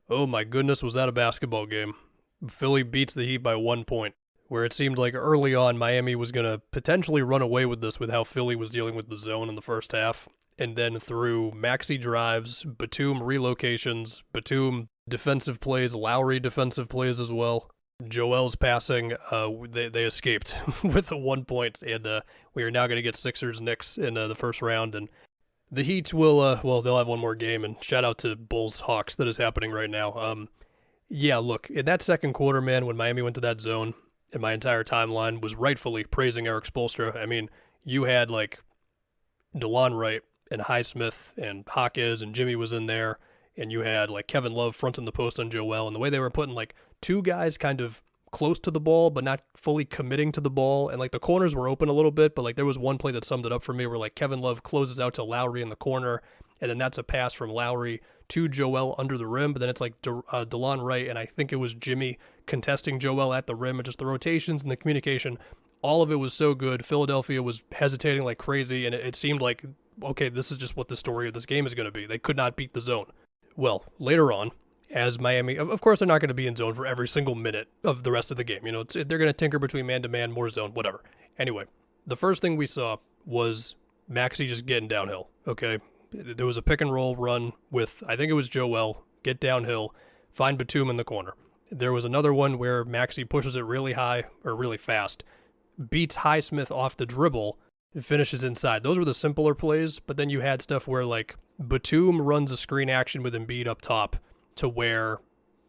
Oh my goodness, was that a basketball game? Philly beats the Heat by 1 point, where it seemed like early on Miami was going to potentially run away with this with how Philly was dealing with the zone in the first half. And then through Maxey drives, Batum relocations, Batum defensive plays, Lowry defensive plays as well. Joel's passing, they escaped with the 1 point, and we are now going to get Sixers Knicks in the first round. And the Heat will, they'll have one more game, and shout out to Bulls Hawks that is happening right now. Yeah, look, in that second quarter, man, when Miami went to that zone, and my entire timeline was rightfully praising Eric Spoelstra. I mean, you had like DeLon Wright and Highsmith and Hawkes and Jimmy was in there, and you had like Kevin Love fronting the post on Joel, and the way they were putting like two guys kind of close to the ball but not fully committing to the ball, and like the corners were open a little bit, but like there was one play that summed it up for me where like Kevin Love closes out to Lowry in the corner, and then that's a pass from Lowry to Joel under the rim, but then it's like DeLon Wright and I think it was Jimmy contesting Joel at the rim, and just the rotations and the communication, all of it was so good. Philadelphia was hesitating like crazy, and it seemed like, okay, this is just what the story of this game is going to be. They could not beat the zone. Well, later on, as Miami, of course they're not going to be in zone for every single minute of the rest of the game. You know, they're going to tinker between man-to-man, more zone, whatever. Anyway, the first thing we saw was Maxey just getting downhill, okay? There was a pick-and-roll run with, I think it was Joel, get downhill, find Batum in the corner. There was another one where Maxey pushes it really high, or really fast, beats Highsmith off the dribble, finishes inside. Those were the simpler plays, but then you had stuff where, like, Batum runs a screen action with Embiid up top, to where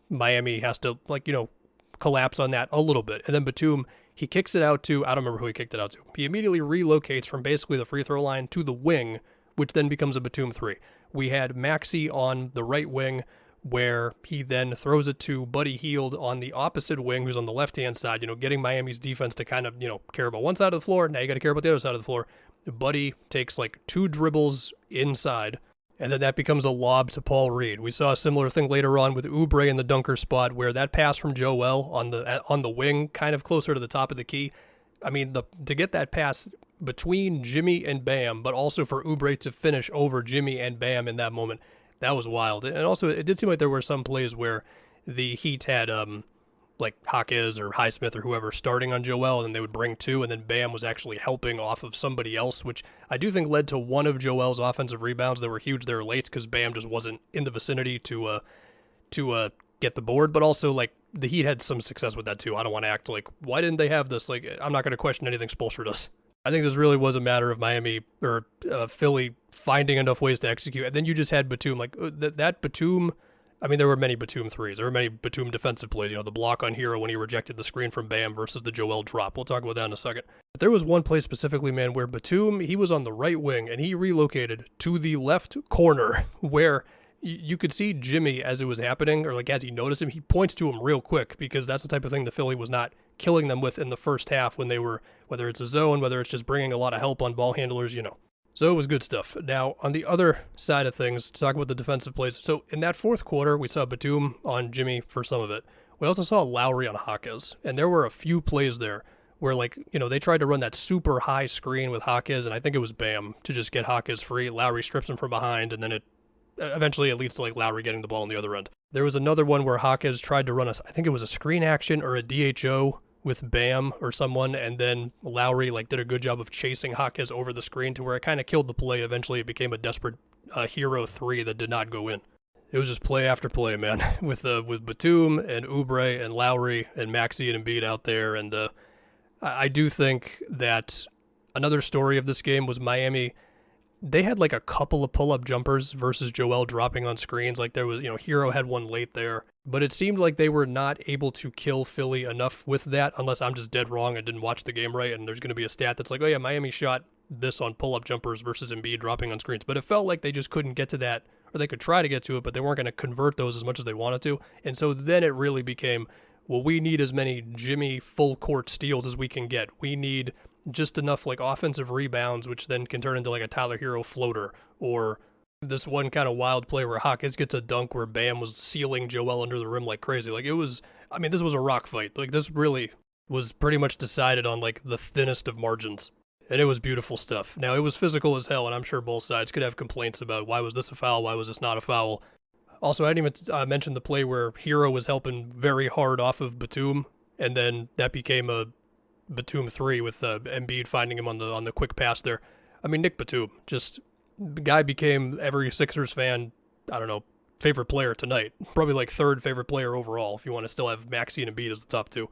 Miami has to, like, you know, collapse on that a little bit. And then Batum, he kicks it out to, I don't remember who he kicked it out to. He immediately relocates from basically the free throw line to the wing, which then becomes a Batum 3. We had Maxey on the right wing, where he then throws it to Buddy Hield on the opposite wing, who's on the left-hand side, you know, getting Miami's defense to kind of, you know, care about one side of the floor. Now you got to care about the other side of the floor. Buddy takes like 2 dribbles inside, and then that becomes a lob to Paul Reed. We saw a similar thing later on with Oubre in the dunker spot, where that pass from Joel on the wing, kind of closer to the top of the key. I mean, to get that pass between Jimmy and Bam, but also for Oubre to finish over Jimmy and Bam in that moment, that was wild. And also, it did seem like there were some plays where the Heat had like Hawkes or Highsmith or whoever starting on Joel, and then they would bring 2, and then Bam was actually helping off of somebody else, which I do think led to one of Joel's offensive rebounds that were huge there late, because Bam just wasn't in the vicinity to get the board. But also, like, the Heat had some success with that too. I don't want to act like, why didn't they have this? Like, I'm not going to question anything Spoelstra does. I think this really was a matter of Miami or Philly finding enough ways to execute. And then you just had Batum, like that Batum. I mean, there were many Batum threes. There were many Batum defensive plays. You know, the block on Hero when he rejected the screen from Bam versus the Joel drop. We'll talk about that in a second. But there was one play specifically, man, where Batum, he was on the right wing and he relocated to the left corner where you could see Jimmy as it was happening, or like as he noticed him, he points to him real quick, because that's the type of thing the Philly was not killing them with in the first half when they were, whether it's a zone, whether it's just bringing a lot of help on ball handlers, you know. So it was good stuff. Now, on the other side of things, to talk about the defensive plays. So in that fourth quarter, we saw Batum on Jimmy for some of it. We also saw Lowry on Hawkes, and there were a few plays there where, like, you know, they tried to run that super high screen with Hawkes, and I think it was Bam to just get Hawkes free. Lowry strips him from behind, and then it eventually it leads to like Lowry getting the ball on the other end. There was another one where Hawkes tried to run I think it was a screen action or a DHO with Bam or someone, and then Lowry like did a good job of chasing Hawkes over the screen to where it kind of killed the play. Eventually it became a desperate Hero 3 that did not go in. It was just play after play, man, with Batum and Oubre and Lowry and Maxey and Embiid out there. And I do think that another story of this game was Miami. They had like a couple of pull-up jumpers versus Joel dropping on screens. Like there was, you know, Hero had one late there, but it seemed like they were not able to kill Philly enough with that, unless I'm just dead wrong and didn't watch the game right, and there's going to be a stat that's like, oh yeah, Miami shot this on pull-up jumpers versus Embiid dropping on screens. But it felt like they just couldn't get to that, or they could try to get to it, but they weren't going to convert those as much as they wanted to. And so then it really became, well, we need as many Jimmy full-court steals as we can get. We need just enough like offensive rebounds, which then can turn into like a Tyler Hero floater, or this one kind of wild play where Hawkes gets a dunk where Bam was sealing Joel under the rim like crazy. Like it was, I mean, this was a rock fight. Like this really was pretty much decided on like the thinnest of margins. And it was beautiful stuff. Now, it was physical as hell, and I'm sure both sides could have complaints about why was this a foul, why was this not a foul. Also, I didn't even mention the play where Hero was helping very hard off of Batum, and then that became a Batum 3 with Embiid finding him on the quick pass there. I mean, Nick Batum, just the guy became every Sixers fan, I don't know, favorite player tonight. Probably like third favorite player overall if you want to still have Maxey and Embiid as the top two.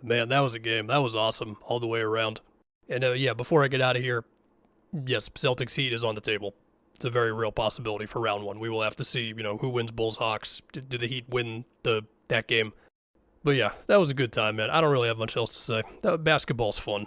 Man, that was a game. That was awesome all the way around. And yeah, before I get out of here, yes, Celtics Heat is on the table. It's a very real possibility for round one. We will have to see, who wins Bulls Hawks. Do the Heat win that game? But yeah, that was a good time, man. I don't really have much else to say. Basketball's fun.